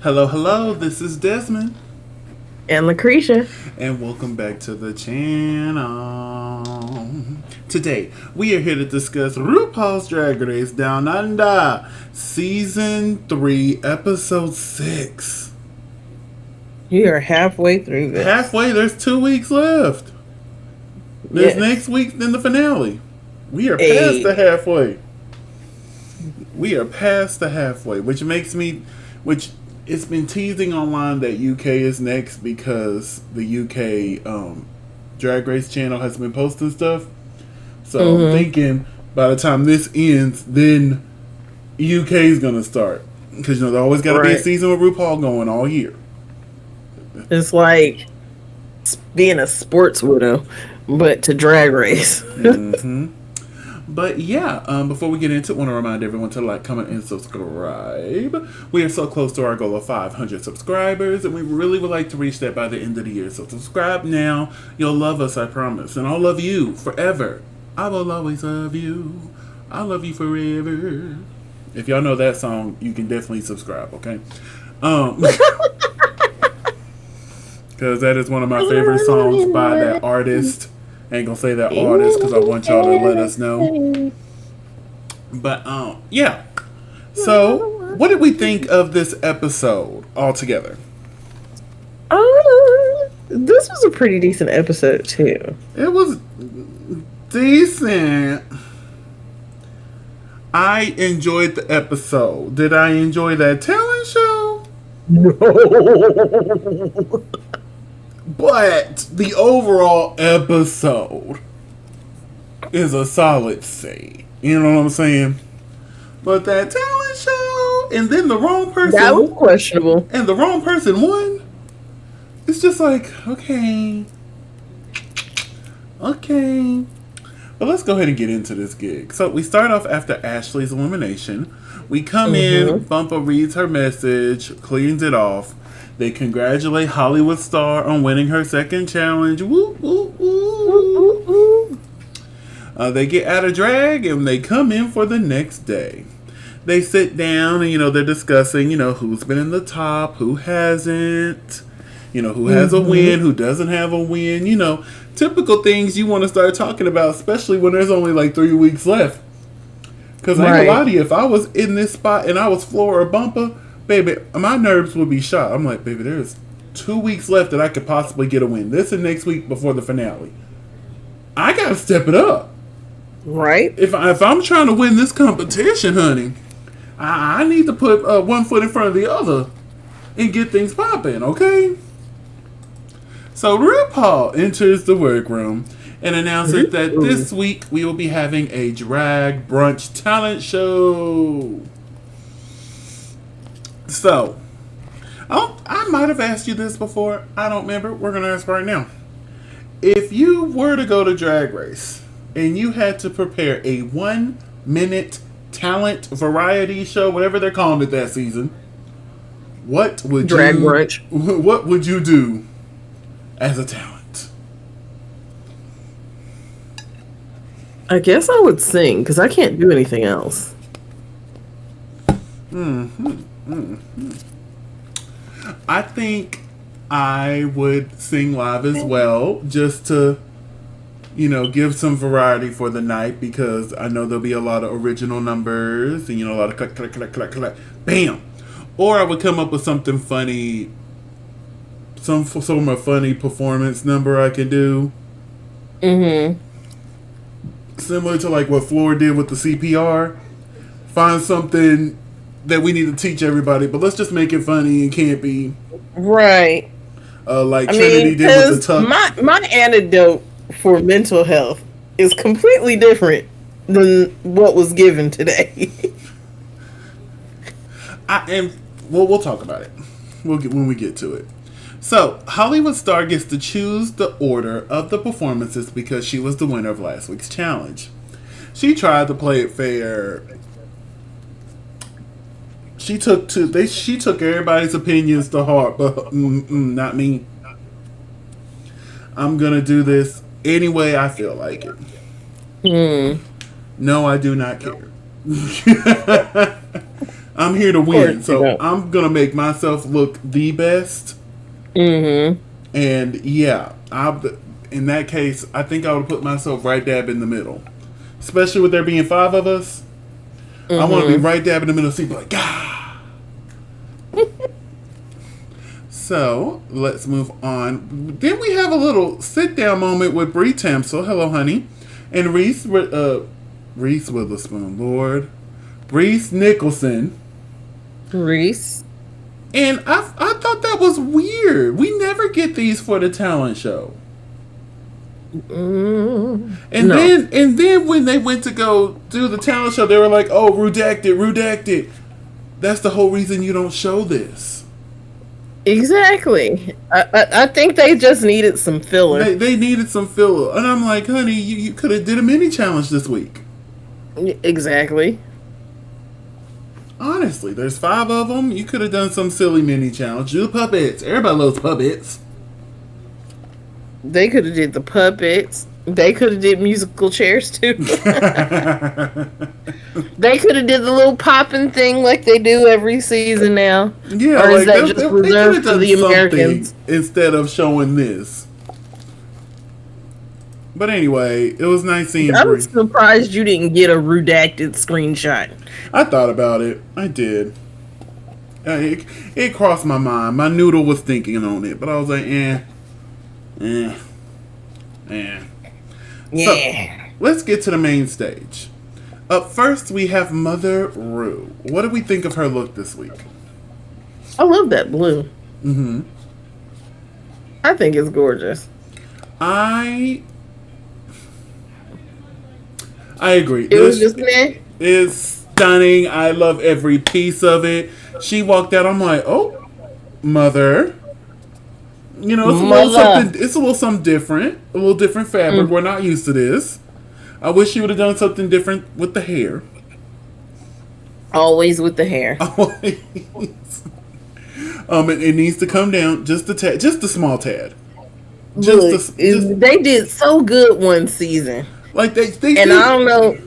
Hello, hello, this is Desmond, And LaCresha. and welcome back to the channel. Today, we are here to discuss RuPaul's Drag Race Down Under, Season 3, Episode 6. You are halfway through this. Halfway, there's 2 weeks left. There's Yes. next week, then the finale. We are past the Hey. halfway. We are past the halfway, which it's been teasing online that UK is next because the UK Drag Race channel has been posting stuff. So I'm thinking by the time this ends, then UK is gonna start because there always got to be a Right. season with RuPaul going all year. It's like being a sports widow, but to drag race. But yeah, before we get into it, I want to remind everyone to like, comment, and subscribe. We are so close to our goal of 500 subscribers, and we really would like to reach that by the end of the year. So subscribe now. You'll love us, I promise. And I'll love you forever. I will always love you. I'll love you forever. If y'all know that song, you can definitely subscribe, okay? Because that is one of my favorite songs by that artist. I ain't gonna say that artist because I want y'all to let us know. But yeah. So, what did we think of this episode altogether? This was a pretty decent episode too. It was decent. I enjoyed the episode. Did I enjoy that talent show? No. But the overall episode is a solid C. You know what I'm saying? But that talent show, and then the wrong person, That was questionable. and the wrong person won. It's just like, okay. But let's go ahead and get into this gig. So we start off after Ashley's elimination. We come in, Bumpa reads her message, cleans it off. They congratulate Hollywood Star on winning her second challenge. Woo, woo, woo. They get out of drag and they come in for the next day. They sit down and, they're discussing, who's been in the top, who hasn't, who has a win, who doesn't have a win, typical things you want to start talking about, especially when there's only like 3 weeks left. Because I ain't gonna lie to you, if I was in this spot and I was Floor or Bumper, baby, my nerves would be shot. I'm like, baby, there's 2 weeks left that I could possibly get a win. This and next week before the finale. I gotta step it up. Right? If I'm trying to win this competition, honey, I need to put one foot in front of the other and get things popping, okay? So RuPaul enters the workroom and announces that this week we will be having a drag brunch talent show. So, I might have asked you this before. I don't remember. We're going to ask right now. If you were to go to Drag Race and you had to prepare a 1-minute talent variety show, whatever they're calling it that season, what would Drag brunch. What would you do as a talent? I guess I would sing because I can't do anything else. I think I would sing live as well, just to, give some variety for the night, because I know there'll be a lot of original numbers and, a lot of clack, clack, clack, clack, clack, bam. Or I would come up with something funny, some of a funny performance number I could do. Similar to like what Floor did with the CPR. Find something that we need to teach everybody, but let's just make it funny and campy. Right. Like Trinity did with the tuck. My antidote for mental health is completely different than what was given today. We'll talk about it. When we get to it. So Hollywood Star gets to choose the order of the performances because she was the winner of last week's challenge. She tried to play it fair. She took everybody's opinions to heart, but not me. I'm gonna do this any way I feel like it. No, I do not care. I'm here to Of win, course you so don't. I'm gonna make myself look the best. Mm-hmm. And yeah, in that case, I think I would put myself right dab in the middle. Especially with there being 5 of us. I want to be Mm-hmm. right dab in the middle, so you be like, ah. So let's move on. Then we have a little sit down moment with Bree Tamsel. Hello, honey. And Reese Witherspoon, Lord. Reese Nicholson. Reese. And I thought that was weird. We never get these for the talent show. And No. then when they went to go do the talent show, they were like, "Oh, redacted." That's the whole reason you don't show this. Exactly. I think they just needed some filler. They needed some filler, and I'm like, honey, you could have did a mini challenge this week. Exactly. Honestly, there's 5 of them. You could have done some silly mini challenge. Do the puppets. Everybody loves puppets. They could have did the puppets. They could have did musical chairs too. They could have did the little popping thing like they do every season now. Yeah, or is like that just they reserved could for have the done Americans? something instead of showing this. But anyway, it was nice seeing I'm Brie. surprised you didn't get a redacted screenshot. I thought about it. I did. It crossed my mind. My noodle was thinking on it, but I was like, eh. Yeah. So, let's get to the main stage. Up first, we have Mother Rue. What do we think of her look this week? I love that blue. Mm-hmm. I think it's gorgeous. I agree. It was just meh. Is stunning. I love every piece of it. She walked out. I'm like, oh, Mother. You know, it's a little something. It's a little something different. A little different fabric. We're not used to this. I wish she would have done something different with the hair. Always with the hair. Always. It needs to come down just a tad, just a small tad. Look, they did so good one season. Like they and did. I don't know.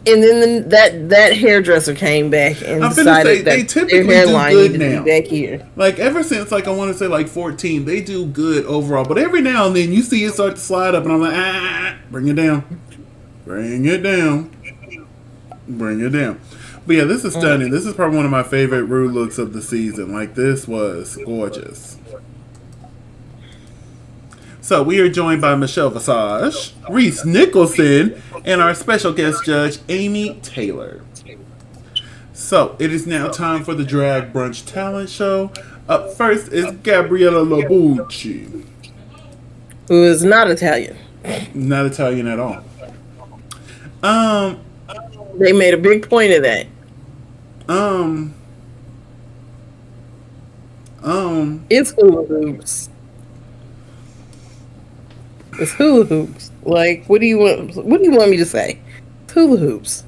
And then that hairdresser came back and decided they that typically their hairline do good needed now. to be back here. Like ever since like I want to say like 14, they do good overall. But every now and then you see it start to slide up, and I'm like, bring it down, bring it down, bring it down. But yeah, this is stunning. This is probably one of my favorite Rue looks of the season. Like this was gorgeous. So we are joined by Michelle Visage, Reese Nicholson, and our special guest judge, Amy Taylor. So it is now time for the Drag Brunch Talent Show. Up first is Gabriella Labucci. Who is not Italian. Not Italian at all. They made a big point of that. It's hula hoops. It's hula hoops. Like, what do you want me to say? It's hula hoops.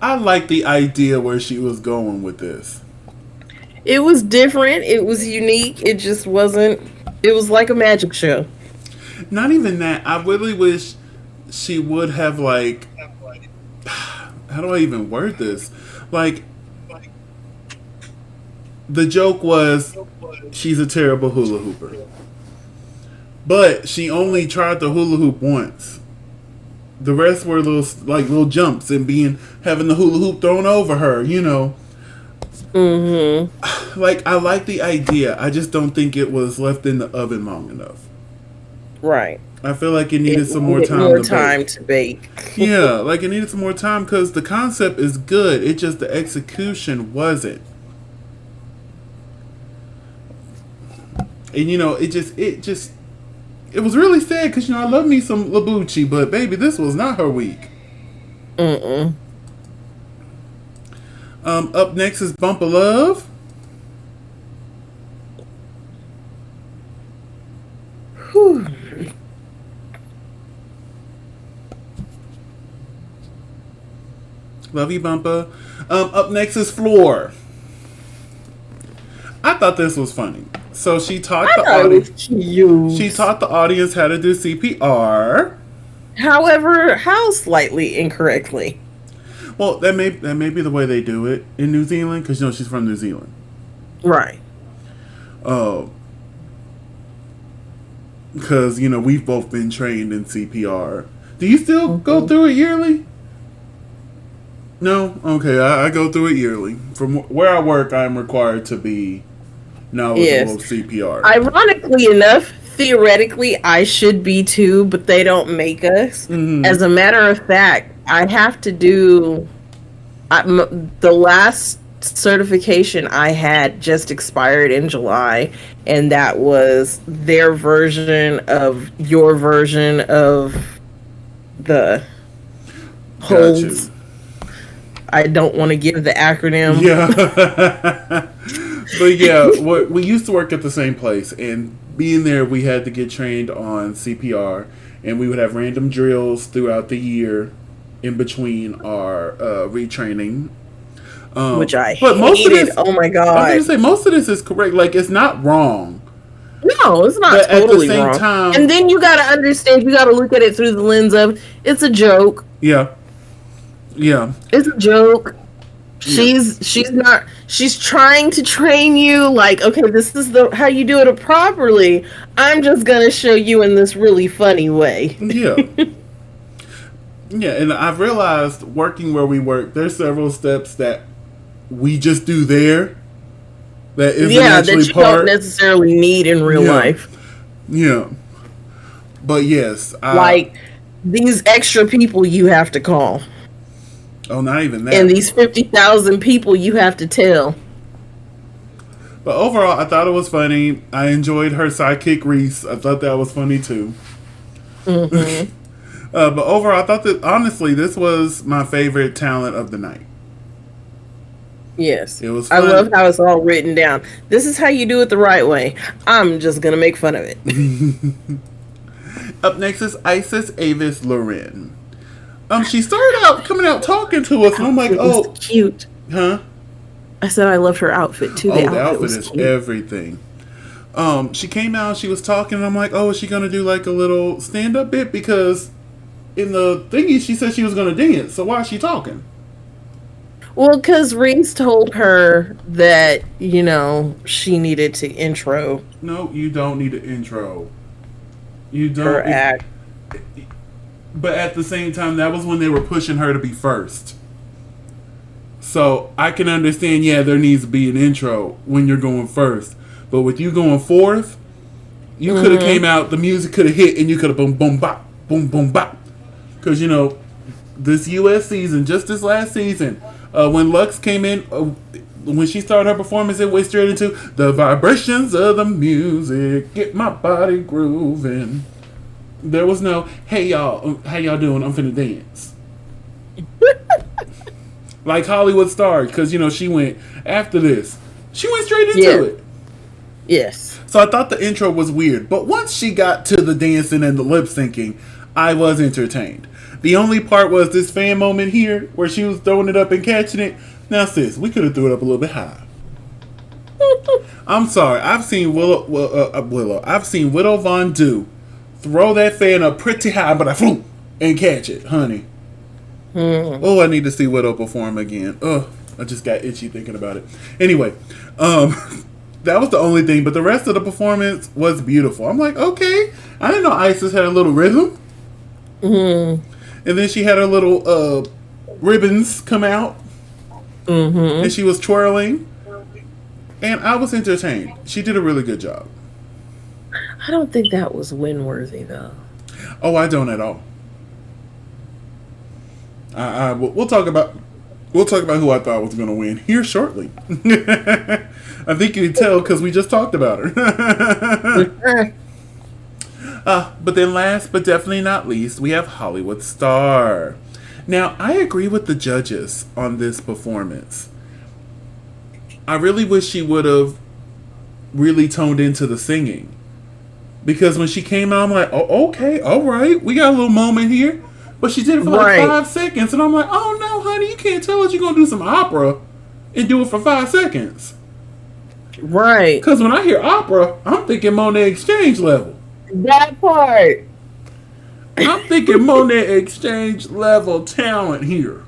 I like the idea where she was going with this. It was different. It was unique. It just wasn't. It was like a magic show. Not even that. I really wish she would have like. How do I even word this? Like, the joke was she's a terrible hula hooper. But she only tried to hula hoop once. The rest were little jumps and having the hula hoop thrown over her, you know. Mm-hmm. Like, I like the idea. I just don't think it was left in the oven long enough. Right. I feel like it needed some more time to bake. Yeah, like it needed some more time because the concept is good. It just the execution wasn't. And you know, it was really sad because I love me some Labucci, but baby, this was not her week. Up next is Bump of Love. Whew. Love you, Bumpa. Up next is Floor. I thought this was funny. So she taught the audience. She taught the audience how to do CPR. However, how slightly incorrectly. Well, that may be the way they do it in New Zealand because she's from New Zealand. Right. Oh, because we've both been trained in CPR. Do you still go through it yearly? No? Okay, I go through it yearly. From where I work, I'm required to be knowledgeable of CPR. Ironically enough, theoretically, I should be too, but they don't make us. Mm-hmm. As a matter of fact, I have to do the last certification I had just expired in July, and that was their version of your version of the holds. I don't want to give the acronym. Yeah. But yeah, we used to work at the same place, and being there, we had to get trained on CPR, and we would have random drills throughout the year in between our retraining. Which I hated. Oh my god! I was going to say most of this is correct. Like, it's not wrong. No, it's not but totally at the same wrong. Time, and then you got to understand. You got to look at it through the lens of it's a joke. Yeah. Yeah. It's a joke. She's trying to train you like, okay, this is how you do it properly. I'm just gonna show you in this really funny way. Yeah. Yeah, and I've realized working where we work, there's several steps that we just do there that isn't actually that you don't necessarily need in real life. Yeah. But yes. Like these extra people you have to call. Oh, not even that. And these 50,000 people you have to tell. But overall, I thought it was funny. I enjoyed her sidekick, Reese. I thought that was funny, too. Mm-hmm. But overall, I thought that, honestly, this was my favorite talent of the night. Yes. It was fun. I love how it's all written down. This is how you do it the right way. I'm just going to make fun of it. Up next is Isis Avis Loren. She started out coming out talking to us, and I'm like, "Oh, cute, huh?" I said I loved her outfit too. The outfit is cute. Everything. She came out, she was talking, and I'm like, "Oh, is she gonna do like a little stand-up bit?" Because in the thingy, she said she was gonna dance. So why is she talking? Well, because Reese told her that she needed to intro. No, you don't need an intro. You don't. Her act. But at the same time, that was when they were pushing her to be first. So I can understand, there needs to be an intro when you're going first. But with you going fourth, you could have came out, the music could have hit, and you could have boom, boom, bop, boom, boom, bop. Because, this U.S. season, just this last season, when Lux came in, when she started her performance, it went straight into the vibrations of the music, get my body grooving. There was no, hey y'all, how y'all doing? I'm finna dance. Like Hollywood Star, because she went after this. She went straight into it. Yes. So I thought the intro was weird, but once she got to the dancing and the lip syncing, I was entertained. The only part was this fan moment here where she was throwing it up and catching it. Now, sis, we could have threw it up a little bit higher. I'm sorry. I've seen Widow Von Du throw that fan up pretty high, but I flew and catch it, honey. Oh, I need to see Widow perform again. Oh, I just got itchy thinking about it. Anyway, that was the only thing, but the rest of the performance was beautiful. I'm like, okay, I didn't know Isis had a little rhythm. And then she had her little ribbons come out, and she was twirling, and I was entertained. She did a really good job. I don't think that was win-worthy, though. Oh, I don't at all. We'll talk about who I thought was going to win here shortly. I think you can tell because we just talked about her. But then last but definitely not least, we have Hollywood Star. Now, I agree with the judges on this performance. I really wish she would have really toned into the singing. Because when she came out, I'm like, oh, okay, all right, we got a little moment here. But she did it for like 5 seconds, and I'm like, oh no, honey, you can't tell us you're gonna do some opera and do it for 5 seconds. Right. Because when I hear opera, I'm thinking Monet Exchange level. That part. I'm thinking Monet Exchange level talent here.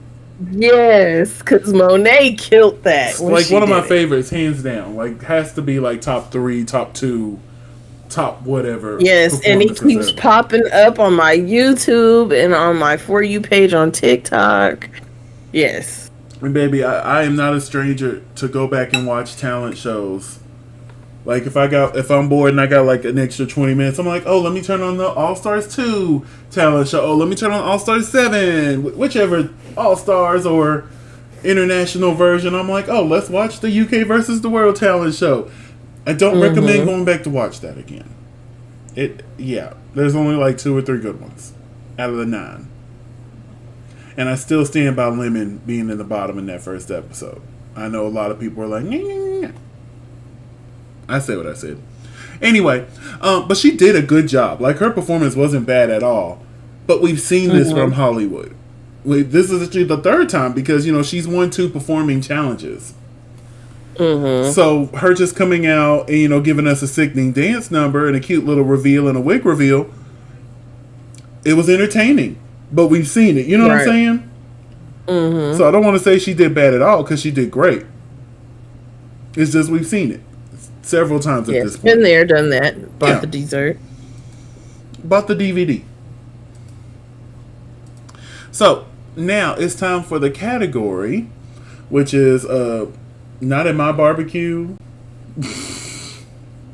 Yes, because Monet killed that It's when like she one of my did it. favorites, hands down. Like has to be like top 3, top 2, top whatever Yes, and he performances keeps ever. popping up on my YouTube and on my For You page on TikTok. Yes. And baby, I am not a stranger to go back and watch talent shows. Like if I'm bored and I got like an extra 20 minutes, I'm like, oh, let me turn on the All Stars 2 talent show. Oh, let me turn on All Stars 7, whichever All Stars or international version. I'm like, oh, let's watch the UK versus the World talent show. I don't recommend Mm-hmm. going back to watch that again. Yeah, there's only like 2 or 3 good ones out of the 9. And I still stand by Lemon being in the bottom in that first episode. I know a lot of people are like, "Nyeh, nyeh, nyeh." I said what I said. Anyway, but she did a good job. Like her performance wasn't bad at all. But we've seen this from Mm-hmm. Hollywood. This is actually the third time because she's won 2 performing challenges. Mm-hmm. So her just coming out and giving us a sickening dance number and a cute little reveal and a wig reveal, it was entertaining. But we've seen it. You know what I'm Right. saying? Mm-hmm. So I don't want to say she did bad at all because she did great. It's just we've seen it several times at Yes. this Been point. there, done that. Bought Yeah, the dessert. bought the DVD. So now it's time for the category, which is not at my barbecue.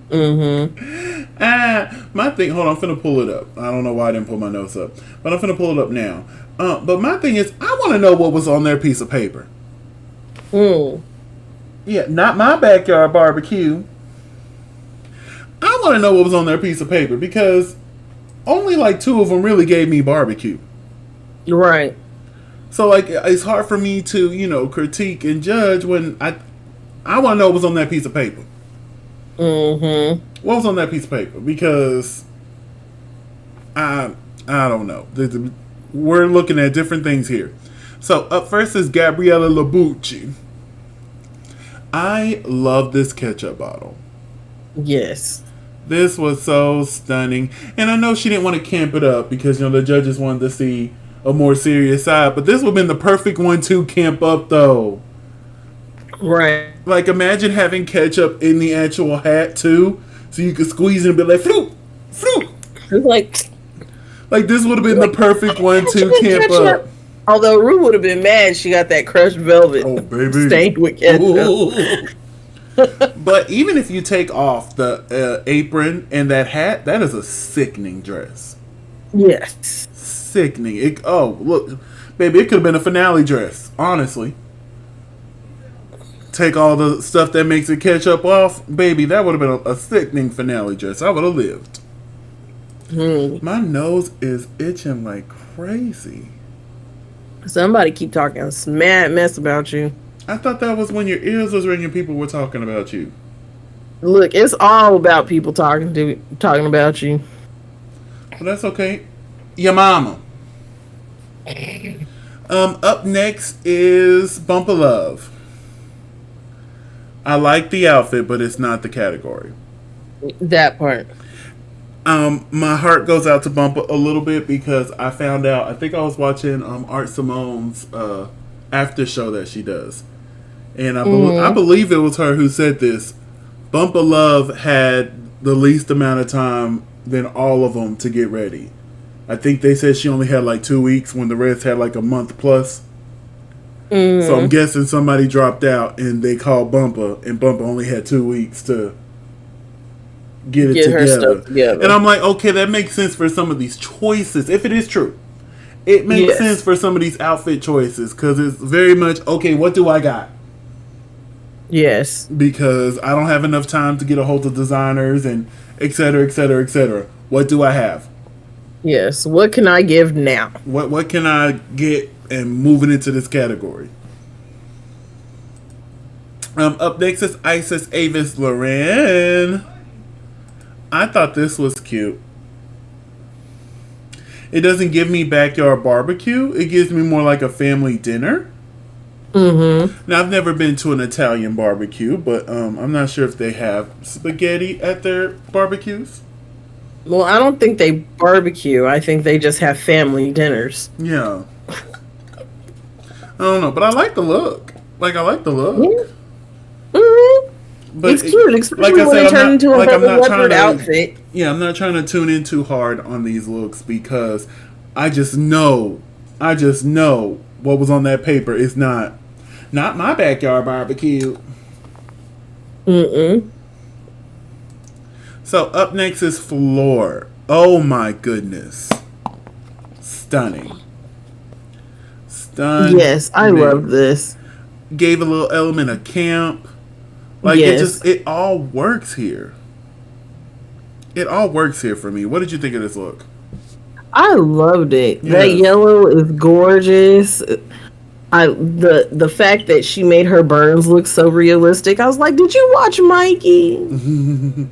Mm-hmm. My thing. Hold on, I'm finna pull it up. I don't know why I didn't pull my notes up, but I'm finna pull it up now. But my thing is, I want to know what was on their piece of paper. Mm. Yeah, not my backyard barbecue. I want to know what was on their piece of paper because only like 2 of them really gave me barbecue. Right. So like it's hard for me to critique and judge when I want to know what was on that piece of paper. Mm-hmm. What was on that piece of paper? Because I don't know. We're looking at different things here. So up first is Gabriella Labucci. I love this ketchup bottle. Yes. This was so stunning. And I know she didn't want to camp it up because, the judges wanted to see a more serious side. But this would have been the perfect one to camp up, though. Right. Like, imagine having ketchup in the actual hat, too. So you could squeeze it and be like, floop, floop. It's Like, this would have been the perfect one to ketchup, camp ketchup. up. Although Rue would have been mad she got that crushed velvet Oh, baby. stained with ketchup. Ooh. But even if you take off the apron and that hat, that is a sickening dress. Yes. Sickening. Look, baby, it could have been a finale dress. Honestly, take all the stuff that makes it catch up off, baby. That would have been a sickening finale dress. I would have lived. My nose is itching like crazy. Somebody keep talking mad mess about you. I thought that was when your ears was ringing. People were talking about you. Look, it's all about people talking about you. But that's okay. Your mama. Up next is Bump of Love. I like the outfit, but it's not the category. That part. My heart goes out to Bump a little bit because I found out. I think I was watching Art Simone's after show that she does, and I believe it was her who said this. Bump of Love had the least amount of time than all of them to get ready. I think they said she only had like 2 weeks when the rest had like a month plus. So I'm guessing somebody dropped out and they called Bumpa, and Bumpa only had 2 weeks to get it her together. stuff together. And I'm like, okay, that makes sense for some of these choices. If it is true, it makes sense for some of these outfit choices because it's very much, okay, what do I got? Yes. Because I don't have enough time to get a hold of designers and et cetera, et cetera, et cetera. What do I have? Yes. What can I give now? What can I get and moving into this category? Up next is Isis Avis Loren. I thought this was cute. It doesn't give me backyard barbecue. It gives me more like a family dinner. Now, I've never been to an Italian barbecue, but I'm not sure if they have spaghetti at their barbecues. Well, I don't think they barbecue. I think they just have family dinners. Yeah. I don't know, but I like the look. Like I like the look. Yeah. Mm-hmm. But It's cute, especially like I when said, they turn into a I'm not trying leopard to. outfit. Yeah, I'm not trying to tune in too hard on these looks because I just know, what was on that paper is not my backyard barbecue. Mm-mm. So up next is Floor. Oh my goodness, stunning, Yes, I love stunning. this. Gave a little element of camp. Like Yes, it all works here. It all works here for me. What did you think of this look? I loved it. That Yes. yellow is gorgeous. The fact that she made her burns look so realistic. I was like, did you watch Mikey?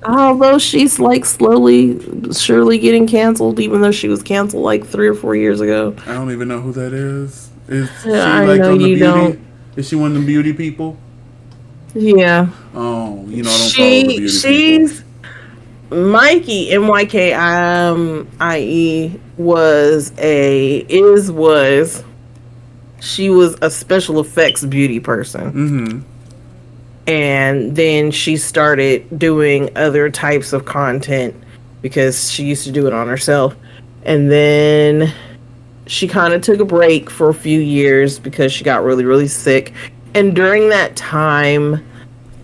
Although she's like slowly, surely getting canceled, even though she was canceled like 3 or 4 years ago. I don't even know who that is. Is she I like know on the you beauty? don't. Is she one of the beauty people? Yeah, Oh, I don't follow the beauty people. she's Mikey MYKIE was she was a special effects beauty person, Mm-hmm. and then she started doing other types of content because she used to do it on herself, and then she kind of took a break for a few years because she got really really sick, and during that time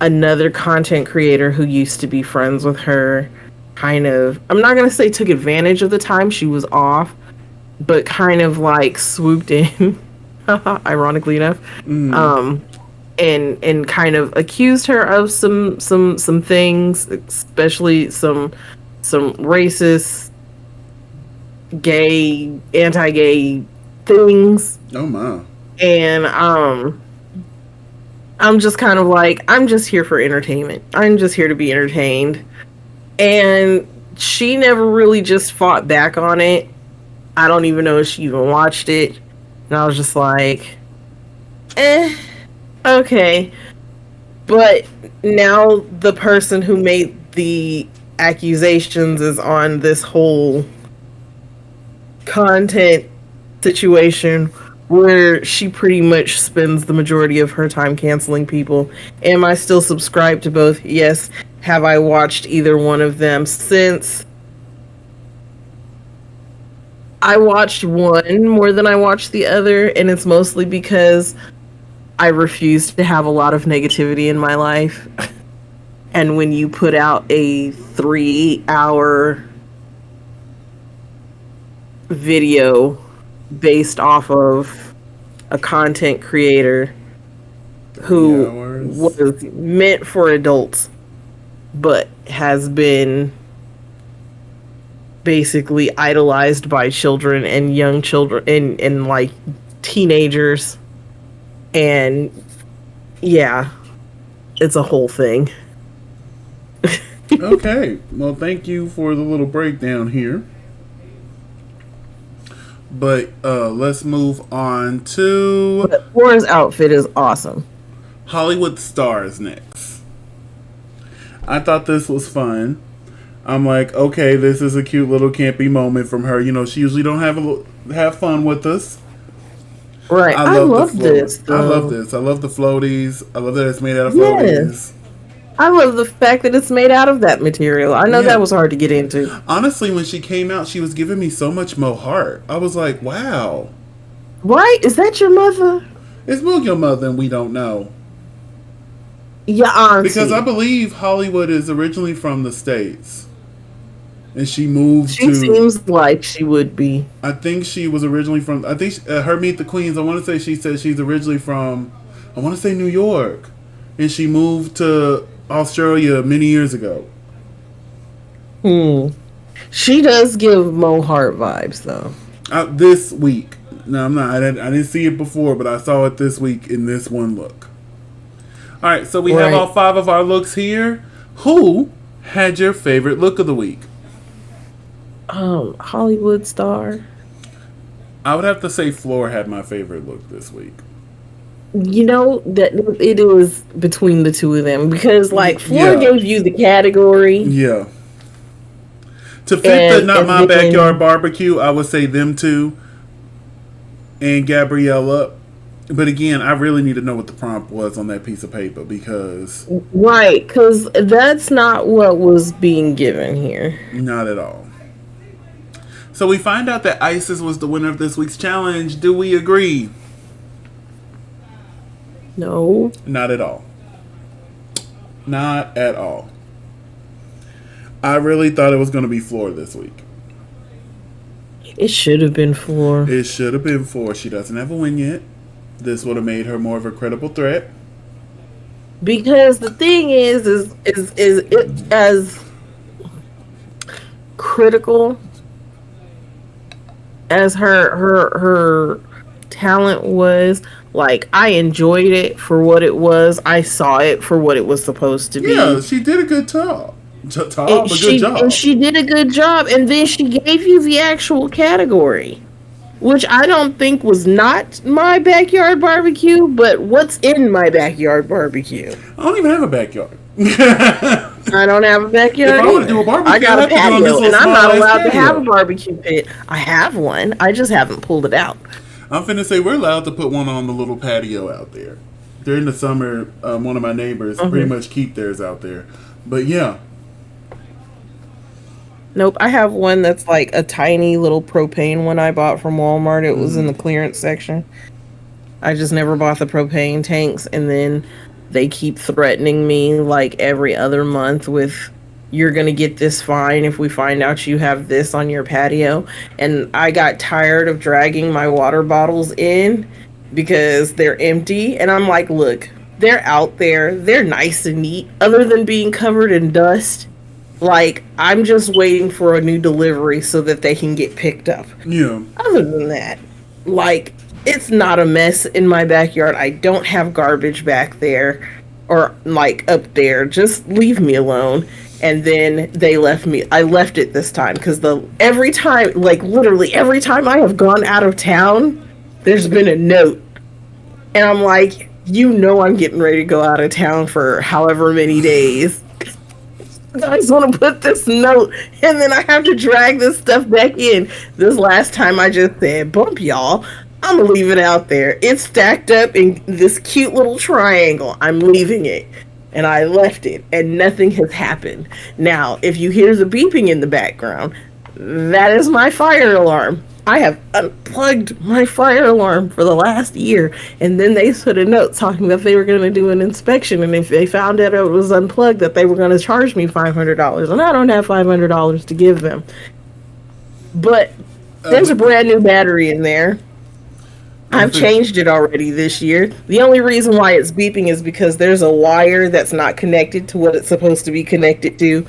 another content creator who used to be friends with her kind of, I'm not going to say took advantage of the time she was off, but kind of like swooped in ironically enough, Mm. um and kind of accused her of some things, especially some racist, gay, anti-gay things. Oh my. And I'm just kind of like, I'm just here for entertainment. I'm just here to be entertained. And she never really just fought back on it. I don't even know if she even watched it. And I was just like, okay. But now the person who made the accusations is on this whole content situation where she pretty much spends the majority of her time canceling people. Am I still subscribed to both? Yes. Have I watched either one of them since? I watched one more than I watched the other, and it's mostly because I refuse to have a lot of negativity in my life. And when you put out a 3 hour video based off of a content creator 3 who hours. was meant for adults but has been basically idolized by children and young children and like teenagers, and yeah, it's a whole thing. Okay. Well, thank you for the little breakdown here. But let's move on to But Laura's outfit is awesome. Hollywood stars next. I thought this was fun. I'm like, okay, this is a cute little campy moment from her. She usually don't have fun with us. Right, I I love the love float. this I love though. this. I love the floaties. I love that it's made out of Yes, floaties. I love the fact that it's made out of that material. I know that Yeah. was hard to get into. Honestly, when she came out, she was giving me so much more heart. I was like, wow. Right, is that your mother? It's Moog your mother and we don't know. Your Because I auntie. believe Hollywood is originally from the States. And she moved She to, seems like she would be. I think she was originally from, I think her Meet the Queens, I want to say she said she's originally from, I want to say New York. And she moved to Australia many years ago. Hmm. She does give Mo Hart vibes though. This week. No, I'm not. I didn't see it before, but I saw it this week in this one look. All right, so we have all Right. 5 of our looks here. Who had your favorite look of the week? Hollywood star. I would have to say Floor had my favorite look this week. You know that it was between the two of them because like Floor Yeah, gave you the category, yeah. To fit the and not and my backyard then barbecue, I would say them two. and Gabriella. But again, I really need to know what the prompt was on that piece of paper because Right, because that's not what was being given here. not at all. So we find out that Isis was the winner of this week's challenge. Do we agree? No. Not at all. Not at all. I really thought it was going to be Floor this week. It should have been Floor. It should have been Floor. She doesn't have a win yet. This would have made her more of a credible threat. Because the thing is it as critical as her talent was. Like, I enjoyed it for what it was. I saw it for what it was supposed to be. Yeah, she did a good job. Good job. And she did a good job. And then she gave you the actual category, which I don't think was not my backyard barbecue, but what's in my backyard barbecue. I don't even have a backyard. I don't have a backyard. If I want to do a barbecue, I got a patio, and I'm not allowed to have a patio. barbecue pit. I have one. I just haven't pulled it out. I'm finna say we're allowed to put one on the little patio out there. During the summer, one of my neighbors pretty much keep theirs out there. But yeah. Nope, I have one that's like a tiny little propane one I bought from Walmart. It was in the clearance section. I just never bought the propane tanks, and then they keep threatening me like every other month with, you're gonna get this fine if we find out you have this on your patio. And I got tired of dragging my water bottles in because they're empty, and I'm like, look, they're out there, they're nice and neat, other than being covered in dust. Like, I'm just waiting for a new delivery so that they can get picked up. Yeah. Other than that, like, it's not a mess in my backyard. I don't have garbage back there or like up there. Just leave me alone. And then they left me. I left it this time because every time, like literally every time I have gone out of town, there's been a note. And I'm like, I'm getting ready to go out of town for however many days. I just want to put this note, and then I have to drag this stuff back in. This last time I just said, bump y'all. I'm going to leave it out there. It's stacked up in this cute little triangle. I'm leaving it. And I left it, and nothing has happened. Now, if you hear the beeping in the background, that is my fire alarm. I have unplugged my fire alarm for the last year, and then they put a note talking that they were going to do an inspection, and if they found out it was unplugged, that they were going to charge me $500, and I don't have $500 to give them. But there's a brand new battery in there. I've changed it already this year. The only reason why it's beeping is because there's a wire that's not connected to what it's supposed to be connected to.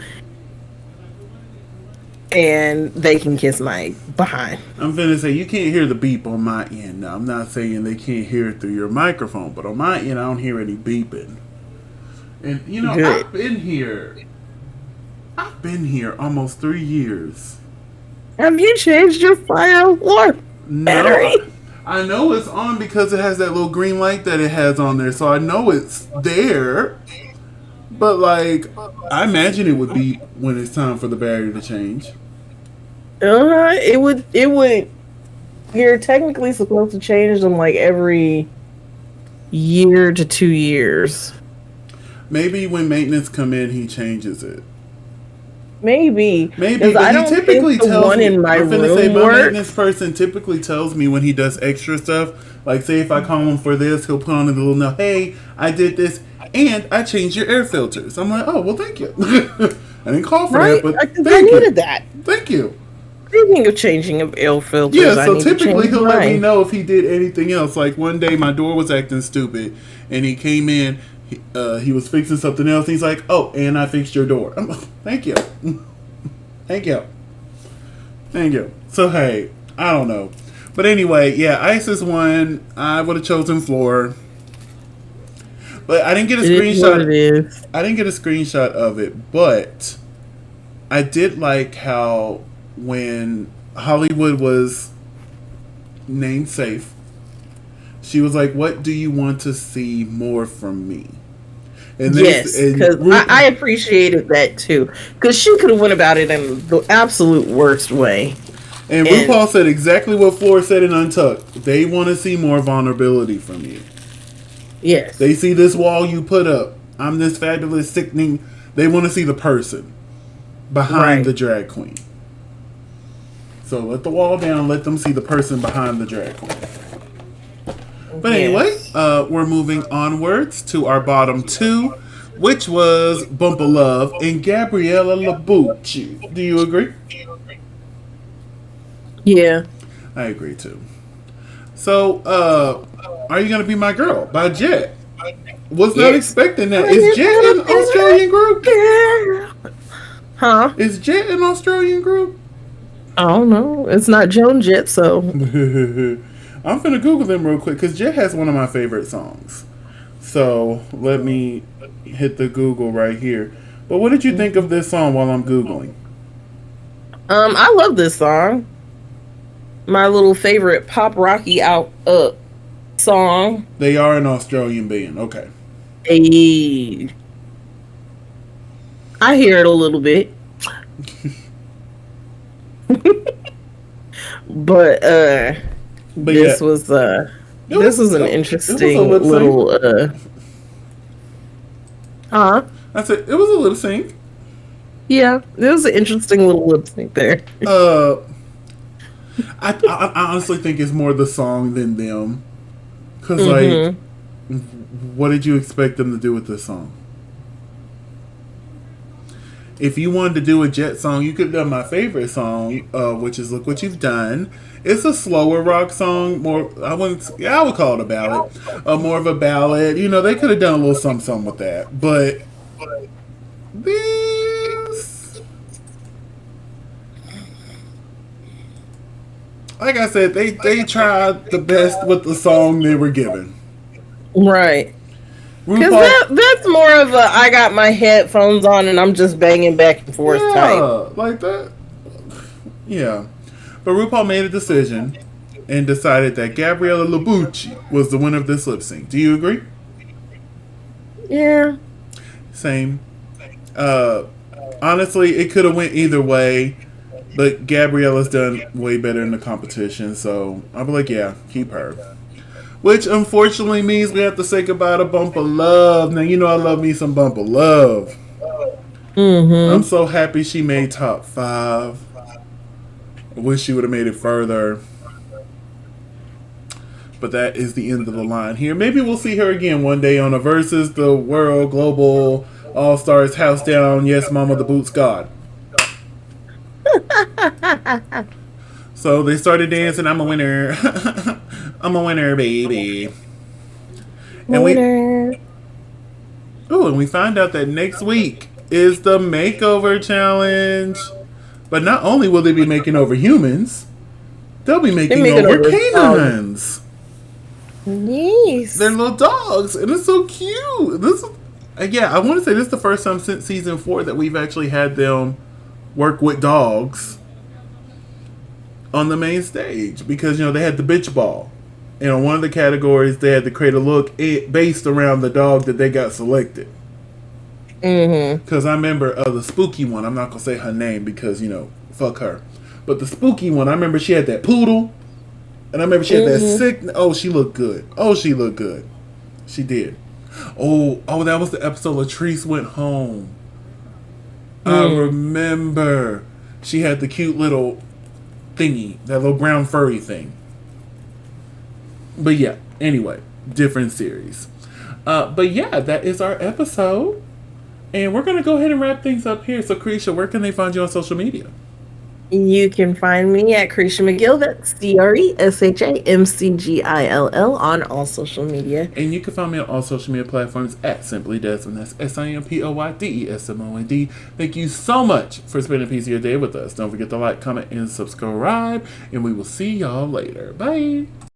And they can kiss my behind. I'm finna say, you can't hear the beep on my end. Now, I'm not saying they can't hear it through your microphone, but on my end, I don't hear any beeping. And, Good. I've been here almost 3 years. Have you changed your fire alarm battery? No, I know it's on because it has that little green light that it has on there, so I know it's there. But, like, I imagine it would be when it's time for the battery to change. It would. You're technically supposed to change them like every year to 2 years. Maybe when maintenance come in, he changes it. Maybe, but I he don't typically think the tells one me. in my I'm finna room say my works. maintenance person typically tells me when he does extra stuff. Like, say if I call him for this, he'll put on a little note. Hey, I did this, and I changed your air filters. I'm like, oh well, thank you. I didn't call for that, but I needed that. Thank you. Speaking of changing of air filters, Yeah, I so need to typically change he'll let me mine. know if he did anything else. Like one day my door was acting stupid, and he came in. He was fixing something else. He's like, "Oh, and I fixed your door." I'm like, "Thank you, thank you, thank you." So hey, I don't know, but anyway, yeah, Isis won. I would have chosen Floor, but I didn't get a screenshot. It is. I didn't get a screenshot of it, but I did like how when Hollywood was named safe, she was like, "What do you want to see more from me?" And Yes, because I appreciated that too. Because she could have went about it in the absolute worst way. And And RuPaul said exactly what Floor said in Untucked. They want to see more vulnerability from you. yes, They see this wall you put up. I'm this fabulous, sickening. They want to see the person behind right. the drag queen. So let the wall down. Let them see the person behind the drag queen. But anyway, Yes. we're moving onwards to our bottom two, which was Bump of Love and Gabriella Labucci. Do you agree? Yeah. I agree too. So, Are You Gonna Be My Girl by Jet. Was not Yes. expecting that. Is Jet an Australian group? Huh? Is Jet an Australian group? I don't know. It's not Joan Jett, so I'm finna Google them real quick because Jet has one of my favorite songs. So let me hit the Google right here. But what did you think of this song while I'm Googling? I love this song. My little favorite pop rocky out song. They are an Australian band. Okay. Hey, I hear it a little bit. But But yeah, this was an it was a interesting lip sync. little huh? I said it was a lip sync. Yeah, it was an interesting little lip sync there. Uh, I honestly think it's more the song than them. Cause like, what did you expect them to do with this song? If you wanted to do a Jet song, you could have done my favorite song, which is "Look What You've Done." It's a slower rock song, more I would call it a ballad, more of a ballad. You know, they could have done a little something with that, but this, like I said, they tried the best with the song they were given. Right. Because RuPaul, that's more of a I got my headphones on and I'm just banging back and forth type. yeah, like that, yeah. But RuPaul made a decision and decided that Gabriella Labucci was the winner of this lip sync. Do you agree? Yeah. Same. Honestly, it could have went either way, but Gabriella's done way better in the competition, so I'll be like, yeah, keep her. Which unfortunately means we have to say goodbye to Bump of Love. Now you know I love me some Bump of Love. I'm so happy she made top 5. I wish she would have made it further. But that is the end of the line here. Maybe we'll see her again one day on a Versus the World Global All Stars House Down. Yes, Mama the Boots God. So they started dancing. I'm a winner. I'm a winner, baby. And we find out that next week is the makeover challenge. But not only will they be making over humans, they'll be making over canines. Yes. They're little dogs, and it's so cute. I want to say this is the first time since season 4 that we've actually had them work with dogs on the main stage, because they had the bitch ball, and on one of the categories they had to create a look based around the dog that they got selected. Because I remember the spooky one. I'm not gonna say her name because fuck her. But the spooky one, I remember she had that poodle, and I remember she had that sick. Oh, she looked good. She did. Oh, that was the episode Latrice went home. I remember she had the cute little thingy, that little brown furry thing. But yeah, anyway, different series. But yeah, that is our episode. And we're going to go ahead and wrap things up here. So, Creesha, where can they find you on social media? You can find me at Creesha McGill. That's CRESHAMCGILL on all social media. And you can find me on all social media platforms at Simply Desmond. That's SIMPOYDESMOND. Thank you so much for spending a piece of your day with us. Don't forget to like, comment, and subscribe. And we will see y'all later. Bye.